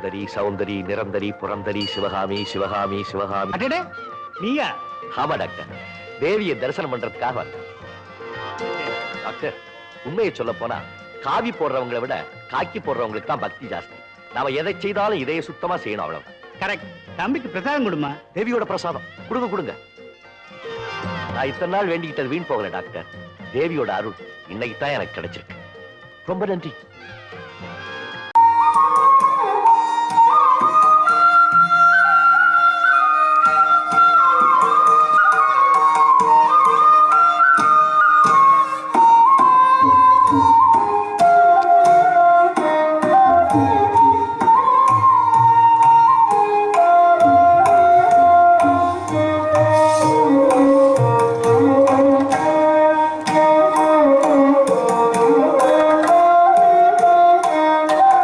சுந்தரி, சௌந்தரி, நிரந்தரி, புரந்தரி, சிவகாமி, சிவகாமி, சிவகாமி. அடடே, நீயா? ஆமா டாக்டர், தேவியை தரிசனம் பண்றதுக்காக வந்தேன். டாக்டர், உண்மையை சொல்ல போனா காவி போடுறவங்களை விட காக்கி போடுறவங்களுக்கு தான் பக்தி ஜாஸ்தி. நாம எதை செய்தாலும் இதைய சுத்தமா செய்யணும், அவ்வளவு. கரெக்ட். தம்பிக்கு பிரசாதம் கொடுமா. தேவியோட பிரசாதம் கொடுங்க கொடுங்க. நான் இத்தனை நாள் வேண்டிக்கிட்டது வீண் போகல டாக்டர். தேவியோட அருள் இன்னைக்கு தான் எனக்கு கிடைச்சிருக்கு. ரொம்ப நன்றி.